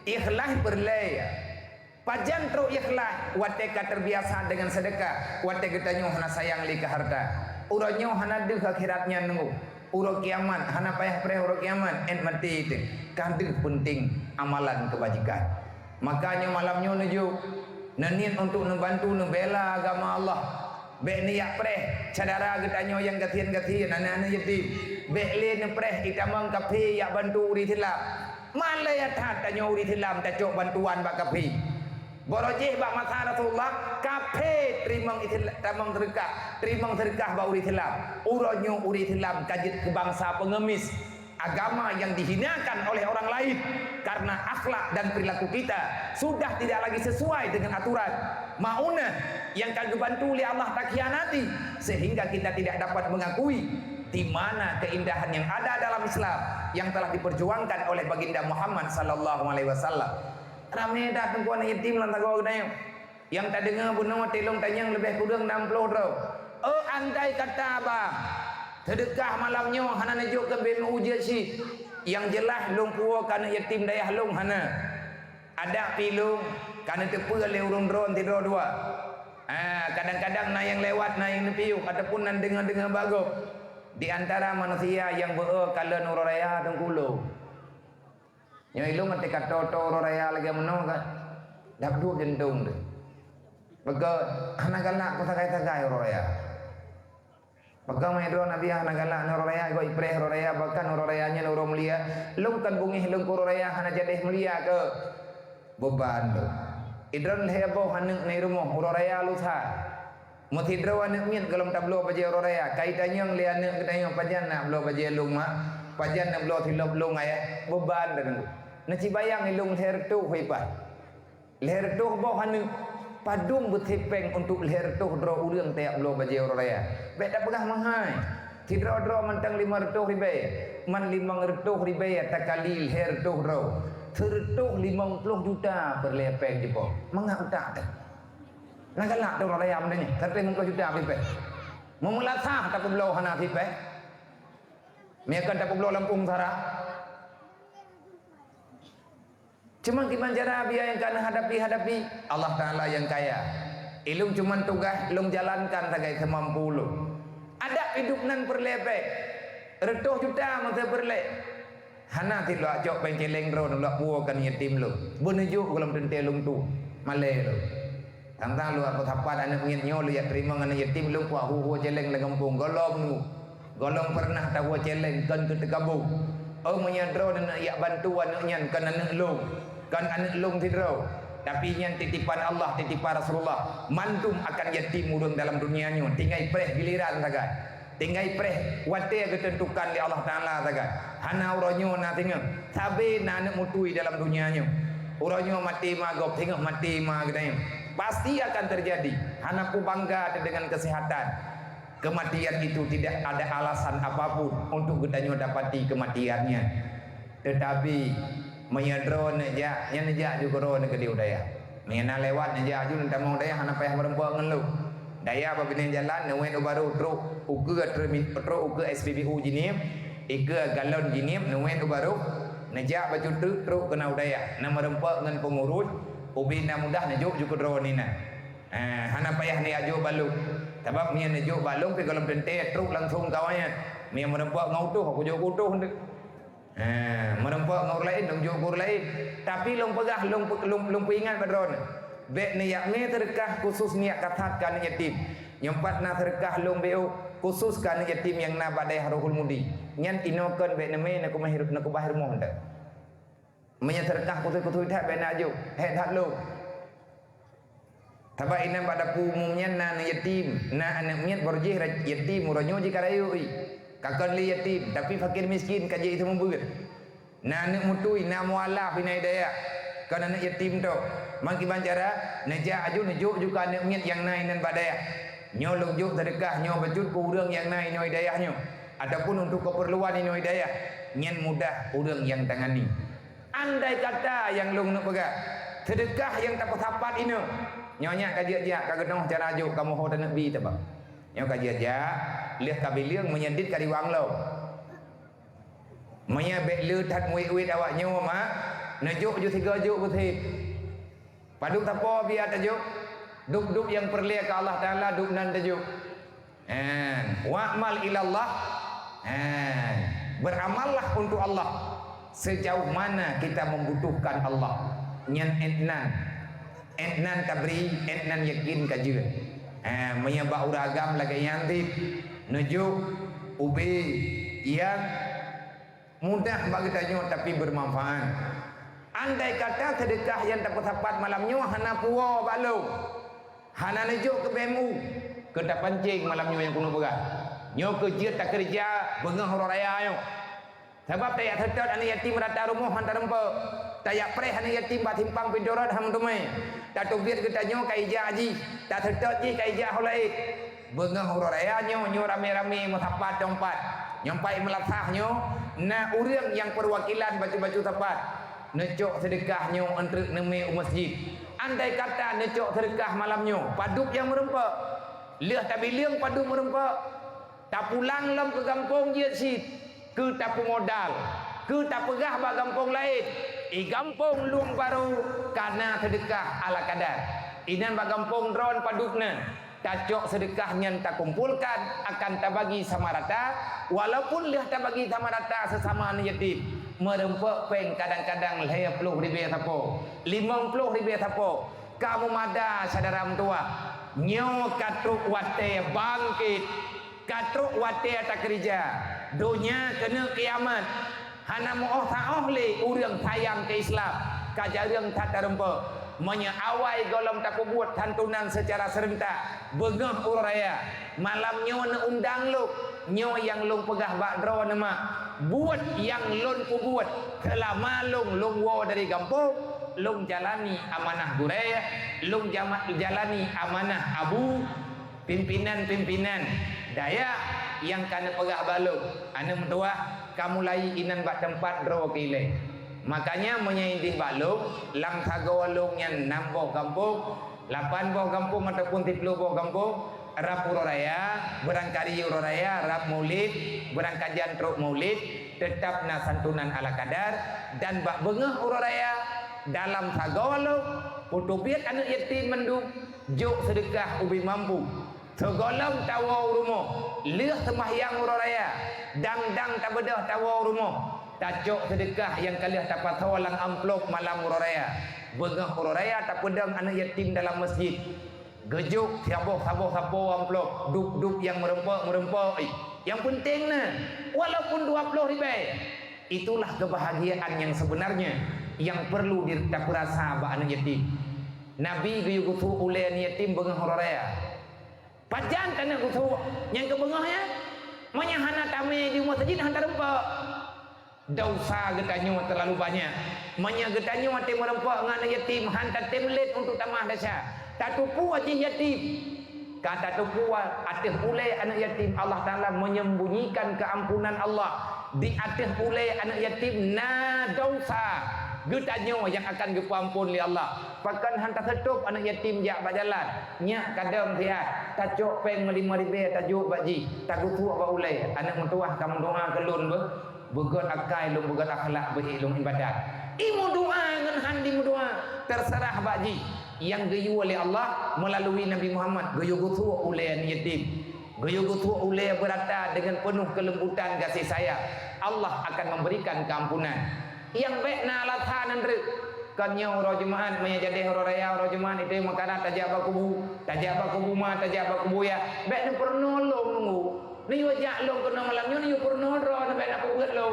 ikhlas berlaya pajan tro ikhlas wate ka terbiasa dengan sedekah wate getanyo hana sayang li ka harta uronyo hana deuk akhiratnya nunggu uro kiamat hana payah preh uro kiamat en mati itu kandir penting amalan kebajikan makanya malamnya nuju neniat untuk membantu membela agama Allah be niat preh cadara getanyo yang gatian-gatian anak-anak yatim be le preh itamang kape ya bantu uri tilap malaya tat tanyo uri tilam tacok bantuan bak kape borojeh bak masa Rasulullah kape terimang itil tamang terikah bak uri tilam uronyo uri tilam kajit ke bangsa pengemis agama yang dihinakan oleh orang lain karena akhlak dan perilaku kita sudah tidak lagi sesuai dengan aturan mauna yang kagak bantu oleh Allah tak khianati sehingga kita tidak dapat mengakui di mana keindahan yang ada dalam Islam yang telah diperjuangkan oleh baginda Muhammad sallallahu alaihi wasallam. Ramai datang kuan yatim lantago gede yang tak dengar bunuh telong tanyang lebih kurang 60 tau. Andai kata bang sedekah malamnya hana najuk ke bin ujian si yang jelas long puo kana yatim dayah long hana ada pilung kana tepu le urung dron tidur dua kadang-kadang na yang lewat na yang nepiu ataupun nan dengar-dengar bagus di antara manusia yang kala nuraya tengkulo nya ilung ate kata raya lagi meno kan dak dua gendong tu baga hana galak ko tagai-tagai raya Pegang medro Nabi hana galak raya go ipreh raya bahkan rayanya nuro mulia lung kan bungih lung raya hana jadeh mulia ke beban tu idron hebo haneuk nai rumah raya lusa mutidro aneuk mien galom tablo baje raya kaitannya yang li aneuk katanya pajan nak blo baje lung mak pajan nak blo tilop lung aya beban dan naci bayang ilung leher tu hebat leher tu bo haneuk padung betipeng untuk leher tu dro urang tiap blo baje raya beda pegah mahai tidro-dro mentang 500 ribu man 500 ribu tak kali leher tu dro tertuh 50 juta per lepeng jepo mangak utak teh nak galak tu raya mendanya tapi 50 juta pipe memulasah tak blo hana pipe miakan tak blo Lampung Sara cuma gimana cara biaya yang kena hadapi Allah Ta'ala yang kaya ilung cuma tugas ilung jalankan tagai semampu lu ada hidup nan perlepek retuh juta masa perlek hana ti lu acok penceleng ro lu puakan yatim lu benejuk dalam tentelung tu malay lu tantang lu apa tapan anak ngit nyo lu ya terima ngana yatim lu puak hu celeng le kampung golong nu golong pernah tahu celeng kan ke tekabung menyadro dan ya bantuan nyan kan anak lu kan anak lung tidro tapi yang titipan Allah titipan Rasulullah mantum akan yatim urang dalam dunianya tinggal preh giliran saja tinggal preh wate ketentukan di Allah Ta'ala saja hana uronyo na tinggal sabe na anak mutui dalam dunianya uronyo mati magop tinggal mati magdanya pasti akan terjadi hana ku bangga dengan kesehatan kematian itu tidak ada alasan apapun untuk gedanyo dapati kematiannya tetapi menyadron aja yang aja juga ro ke dia daya mena lewat aja aju nanti mau daya hana payah merempuan ngelu daya babine jalan newen baru truk uke truk uke SPBU jinim ike galon jinim newen baru najak baju truk kena daya na merempuan ngan pengurus ubina mudah najuk juga ro nina hana payah ni aju balu sebab mien najuk balung ke dalam tente truk langsung kawannya mien merempuan ngautuh aku jauh utuh merempuak ngor lain dong jukur lain tapi long pegah long ingat padron be niat me terkah khusus niat katakan yatim nyempat na terkah long beu khusus kan yatim yang na badai haruhul mudi nyan tinokan be neme na ku bahir mo ndak menya terkah kutu tak be na aju dak lo taba ina pada umumnya na yatim na anak miat borjih yatim muronyo jikarayu kakak li yatim tapi fakir miskin kaji itu membuat na anak mutui na mualaf inai daya kan anak yatim tu mangki bancara neja aju nejuk juga anak miat yang naik dan badaya nyo lungjuk sedekah nyo becut ku urang yang naik inoi dayahnya ataupun untuk keperluan inoi daya nyen mudah urang yang tangani andai kata yang lung nak pegang sedekah yang tak tapat ini nyonya kaji aja kagak noh cara aju kamu ho dan nabi tabak nyo kaji aja lihat kabiling menyedit kali wang lo menyabek le tat muit awak nyo ma Nejuk ju 3 juk betul. Paduk tapo biar tajuk. Duk yang perlia ke Allah Taala duk nan tajuk. Wa'mal ilallah. Beramallah untuk Allah sejauh mana kita membutuhkan Allah. Nyan etnan kabri, etnan yakin kajun. Menyebab uragam lagi yang tip nujuk ubi yang mudah bagi tanya tapi bermanfaat. Andai kata sedekah yang tak tepat malamnya hana puwa balu, hana nujuk ke BMU, ke tak pancing malamnya yang kuno berat. Nyo kerja tak kerja bengah orang raya nyo. Sebab tak tertot anak yatim rata rumah hantar rempa. Tak yak preh anak yatim bat timpang pindorat ham tumai. Tak tubiat kita nyo kai ja haji. Tak tertot ji kai ja holai. Bengah orang raya nyo rame-rame mutapat dompat. Nyampai melatah nyo na urang yang perwakilan baju-baju tepat. Necok sedekah nyo entre neme masjid. Andai kata necok sedekah malam nyo paduk yang merempa. Liah tabiling paduk merempa. Tak pulang lam ke kampung dia sit, ke tak modal, ke tak pegah bak kampung lain. Kampung luang baru karena sedekah ala kadar. Inan bak kampung dron padukna. Tacok sedekahnya tak kumpulkan akan tak bagi sama rata. Walaupun lihat tak bagi sama rata sesama anak yatim. Merempek peng kadang-kadang 50 ribu tapo, 50 ribu tapo. Kamu mada saudara tua. Nyo katruk wate bangkit. Katruk wate tak kerja. Dunia kena kiamat. Hana mu'oh ta'oh li urang sayang ke Islam. Kajarang tak terempa. Menyawai golong tak buat santunan secara serentak. Begah uraya. Malamnya na undang lu. Nyo yang lung pegah bakdro nama. Buat yang lun ku buat. Selama lung wo dari kampung. Lung jalani amanah guraya. Lung jalani amanah abu. Pimpinan-pimpinan daya yang kana pegah baluk ana mentua kamu lai inan bak tempat dro kile. Makanya menyaindih baluk lang sagawalung yang 6 boh kampung 8 boh kampung ataupun 10 boh kampung rap uraya berangkari uraya rap maulid berangkajian truk maulid tetap na santunan ala kadar dan bak bengah uraya dalam sagawalung putubiat anak yatim mendung juk sedekah ubi mampu. Segolong tawa rumah, liah sembahyang uraya, dang tabedah tawa rumah, tacok sedekah yang kalian dapat tawalang amplop malam uraya, bengah uraya tak pedang anak yatim dalam masjid, gejuk saboh amplop, duk yang merempak, yang penting na, walaupun 20 ribu, itulah kebahagiaan yang sebenarnya yang perlu tak rasa bah anak yatim. Nabi guyugutu oleh anak yatim bengah uraya. Pajan tanah kutu yang kebengahnya menyahana tame di masjid hantar rempak. Dosa getanyo terlalu banyak. Manya getanyo ate merempak ngan yatim hantar temlet untuk tamah dasa. Tak tupu aja yatim. Kata tupu ate ulai anak yatim Allah Taala menyembunyikan keampunan Allah di atas ulai anak yatim na dosa. Getanyo yang akan diampun oleh Allah. Pakan hantar setup anak yatim jak berjalan. Nyak kadang dia tacok peng 5 ribu tajuk baji. Tagu tu apa ulai. Anak mentua kamu doa kelun be. Begot akai lum begot akhlak be lum ibadat. Imu doa ngan handi mu doa. Terserah baji. Yang geyu oleh Allah melalui Nabi Muhammad. Geyu gutu ulai anak yatim. Geyu gutu ulai berata dengan penuh kelembutan kasih sayang. Allah akan memberikan keampunan. Yang baik na lathan andre kanyo rojuman menjadi horaya rojuman itu makanan tajak bakubu ma tajak bakubu ya baik ni pernolong nunggu ni wajak long kena malam ni perno ro na baik nak buat lo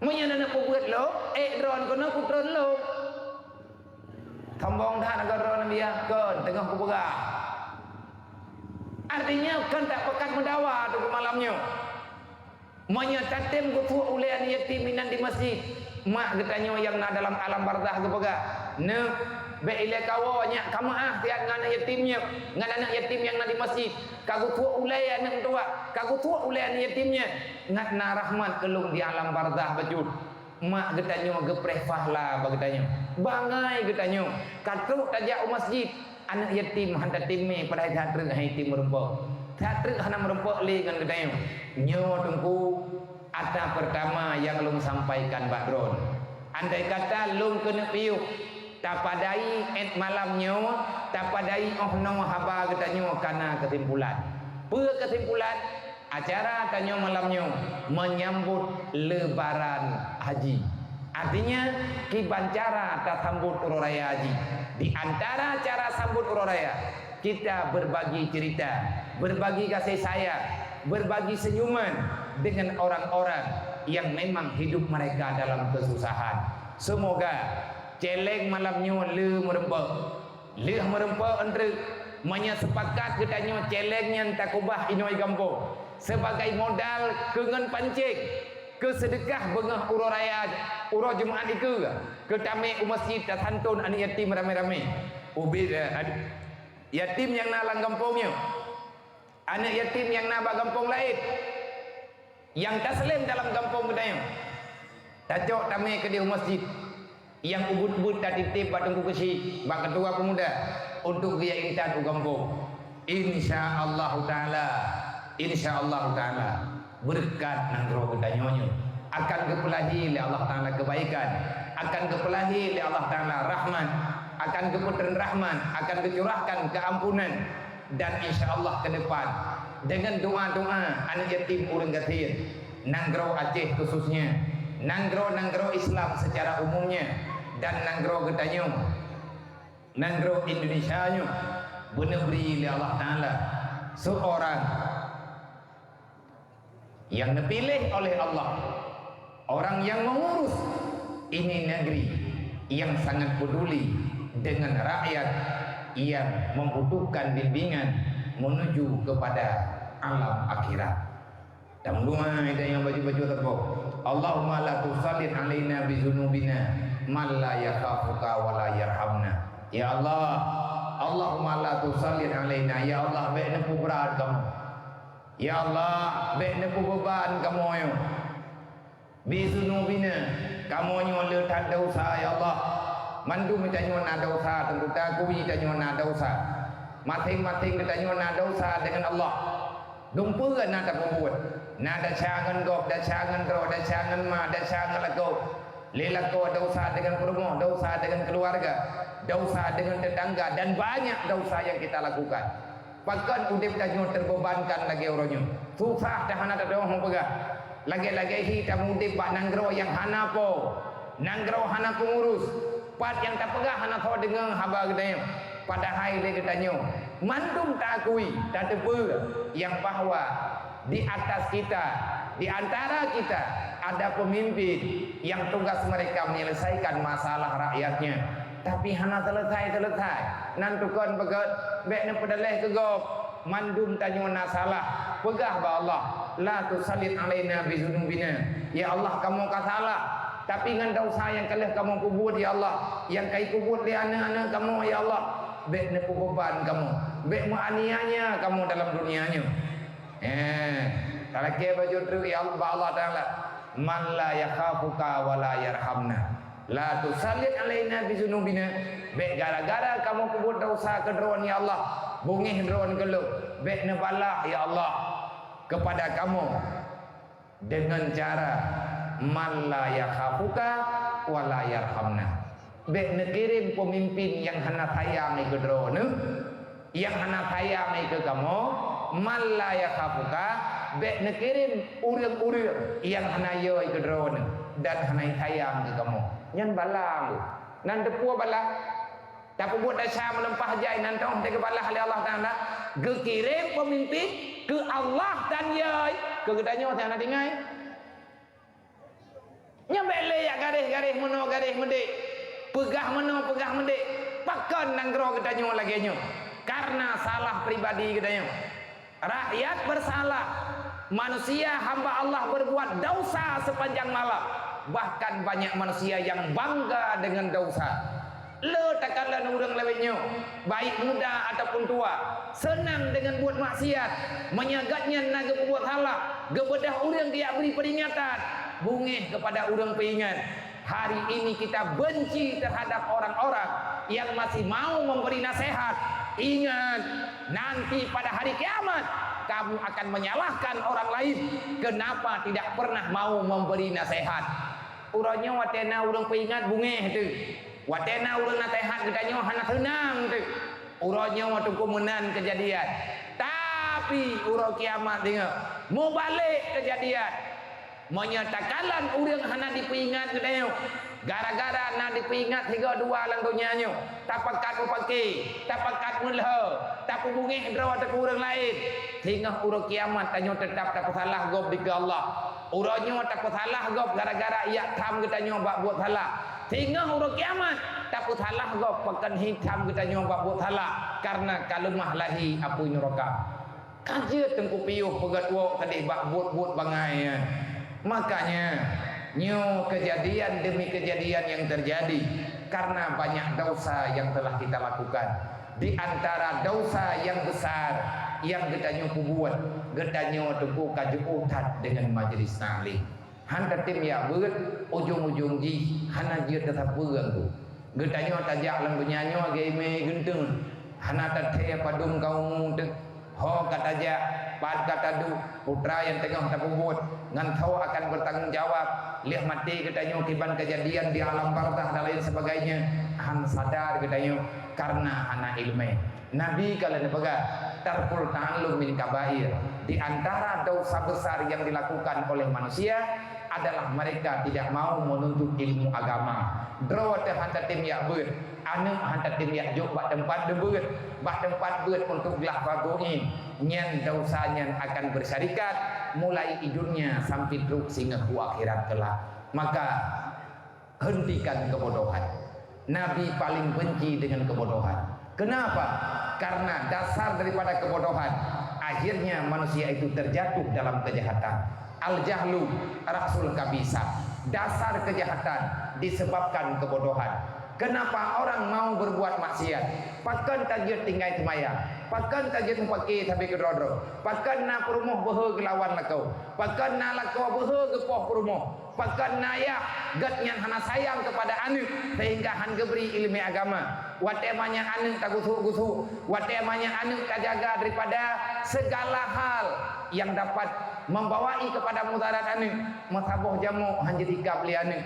munya nak buat lo dron kena putron lo thambong dah negara na biar kan tengah kubega artinya kan tak pekat mendawa tu malamnya. Menyatatem gutu ulian yatiminan di masjid. Mak getanyo yang na dalam alam barzah gepaga. Ne be ile kawanya kamaah tiat ngana yatimnya, ngana anak yatim yang na di masjid. Kagutu ulian anak tua, kagutu ulian yatimnya. Ngat na rahmat kelung di alam barzah bajud. Mak getanyo gepreh fahla bagetanyo. Bangai getanyo. Katruk tajak masjid anak yatim hantar timme pada hatruk yatim merempak. Hatruk hana merempak li ngan getanyo. Nyo tungku ada pertama yang belum sampaikan Pak Dron. Andai kata lung kena piuk tapadai et malamnya tapadai no haba katanya kana kesimpulan. Kesimpulan acara tanya malamnya menyambut lebaran haji. Artinya kibancara tak sambut uraya haji. Di antara cara sambut uraya kita berbagi cerita, berbagi kasih sayang, berbagi senyuman dengan orang-orang yang memang hidup mereka dalam kesusahan. Semoga celeng malamnya le merempek entre menyesepakat katanya celengnya takubah inoi kampung sebagai modal kengen pancing ke sedekah bengah uro raya uro jemaat itu ke tame masjid tasantun anak yatim rame-rame ubid yatim yang nalang kampungnya anak yatim yang nabak kampung lain yang taslim dalam kampung katanya tajok tame ke di masjid yang ubud-ubud tak titip batang kukesi bak ketua pemuda untuk dia intan kampung insyaallah taala berkat nanggro kedanyonyo akan kepelahi oleh Allah taala kebaikan, akan kepelahi oleh Allah taala rahman, akan keputren rahman, akan dicurahkan keampunan dan insyaallah ke depan dengan doa-doa anak yatim urang gatir nanggro Aceh khususnya, nanggro Islam secara umumnya dan nanggro gedanyong nanggro Indonesia nya benar-benar oleh Allah taala seorang yang dipilih oleh Allah, orang yang mengurus ini negeri yang sangat peduli dengan rakyat yang membutuhkan bimbingan menuju kepada alam akhirat. Dan doa yang baju-baju terbau Allahumma la tusallit alaina bizunubina man la yakhafuka wa la yarhamna. Ya Allah, Allahumma la tusallit alaina, ya Allah baiknya berat kamu, ya Allah baiknya beban kamu yo bizunubina kamu nyo letak dosa ya Allah mandu minta nyo na dosa tentu tak ku minta nyo na dosa masing-masing minta nyo na dosa dengan Allah dumpuan na tak membuat na ada cangan gop ada cangan ro ada cangan ma ada cangan lago lelako dosa dengan rumah, dosa dengan keluarga, dosa dengan tetangga dan banyak dosa yang kita lakukan. Bahkan udip tanyo terbebankan lagi orangnya. Susah dah hana ada orang pegah. Lagi-lagi kita udip pak nanggro yang hana po. Nanggro hana pengurus. Pat yang tak pegah hana kau dengan haba katanya. Padahal dia katanya mandum tak akui tak tepu yang bahwa di atas kita, di antara kita ada pemimpin yang tugas mereka menyelesaikan masalah rakyatnya. Tapi hana selesai nantukan begat bekna pedaleh ke gop mandum tanyo na salah pegah ba Allah la tusallit alaina bizunubina ya Allah kamu ka salah tapi dengan dosa yang kalah kamu kubur ya Allah yang kai kubur li anak-anak kamu ya Allah bekna beban kamu bek anianya kamu dalam dunianya talake baju tu ya Allah taala man la yakhafuka wa la yarhamna la tusallit alaina bizunubina bek gara-gara kamu kubur dosa kedron ya Allah bungih dron gelu bek nebalah ya Allah kepada kamu dengan cara man la yakhafuka wa la yarhamna bek nekirim pemimpin yang hana sayang ke dron yang hana sayang ke kamu man la yakhafuka bek nekirim urang-urang yang hana yoi ke dron dan hana sayang ke kamu nyan balang nan depua balang tapi buat dasar melempah jai nan tong te balah oleh Allah taala gekirim pemimpin ke Allah dan yai ke gedanya tang na tingai nyambe le ya garis meno garis mendik pegah mendik pakan nang gro gedanya lagi nyo karena salah pribadi gedanya rakyat bersalah manusia hamba Allah berbuat dosa sepanjang malam bahkan banyak manusia yang bangga dengan dosa le takkanlah urang lewetnya baik muda ataupun tua senang dengan buat maksiat menyagatnya naga buat salah gebedah urang dia beri peringatan bungih kepada urang peingat hari ini kita benci terhadap orang-orang yang masih mau memberi nasihat ingat nanti pada hari kiamat kamu akan menyalahkan orang lain kenapa tidak pernah mau memberi nasihat urangnya watena urang peingat bungeh tu. Watena urang nasihat katanya hana tenang tu. Urangnya waktu kemunan kejadian. Tapi urang kiamat tengok mau balik kejadian. Menyatakan urang hana dipingat katanya. Gara-gara nak dipingat tiga dua lang dunianya. Tak pakat upaki, tak pakat mulha, tak bungeh draw tak urang lain. Hingga urang kiamat tanya tetap tak salah gob di Allah. Urangnya tak salah gob gara-gara ia tham katanya buat salah. Hingga urang kiamat tak salah gob pakan hitam katanya buat salah karena kalemah lahi apu neraka. Kaje tengku piuh pegat wok tadi buat bangai. Makanya kejadian demi kejadian yang terjadi karena banyak dosa yang telah kita lakukan. Di antara dosa yang besar yang kita buat, kita tunggu kajuutat dengan majlis taklim. Hanta tim ya beut ujung-ujung ji hana dia tetap beurang tu. Kita tajak lang benyanyo game genteng. Hana tathe padung kaum dek ho kataja pad kata du putra yang tengah terbuat ngan tahu akan bertanggung jawab lihat mati katanya kiban kejadian di alam barzah dan lain sebagainya han sadar katanya karena anak ilmu Nabi kalau dipegang tarkul ta'allum min kabair di antara dosa besar yang dilakukan oleh manusia adalah mereka tidak mau menuntut ilmu agama. Drawat hantar tim ya beut, anu hantar tim ya jok bak tempat beut, bak tempat beut untuk gelah bagoin. Nyen dosanya akan bersyarikat mulai idurnya sampai truk sehingga ku akhirat kelak. Maka hentikan kebodohan. Nabi paling benci dengan kebodohan. Kenapa? Karena dasar daripada kebodohan akhirnya manusia itu terjatuh dalam kejahatan. Al-jahlu rasul kabisa. Dasar kejahatan disebabkan kebodohan. Kenapa orang mau berbuat maksiat? Pakan tajir tinggai semaya. Pakan tajir pakai tapi kedrodro. Pakan na perumuh behe gelawan lakau. Pakan na lakau behe gepoh perumuh. Pakan na ya gat yang hana sayang kepada anu sehingga han geberi ilmu agama. Watemanya anu tak gusu-gusu. Watemanya anu tak jaga daripada segala hal yang dapat membawai kepada mudarat anu. Masaboh jamu han jadi kapli anu.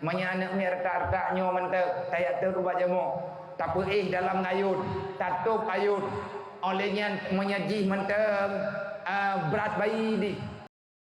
Manya anak ni rata-rata nyo mentek tayak terubah jamu tapi dalam ngayut tatup ayut olehnya menyaji mentek berat bayi di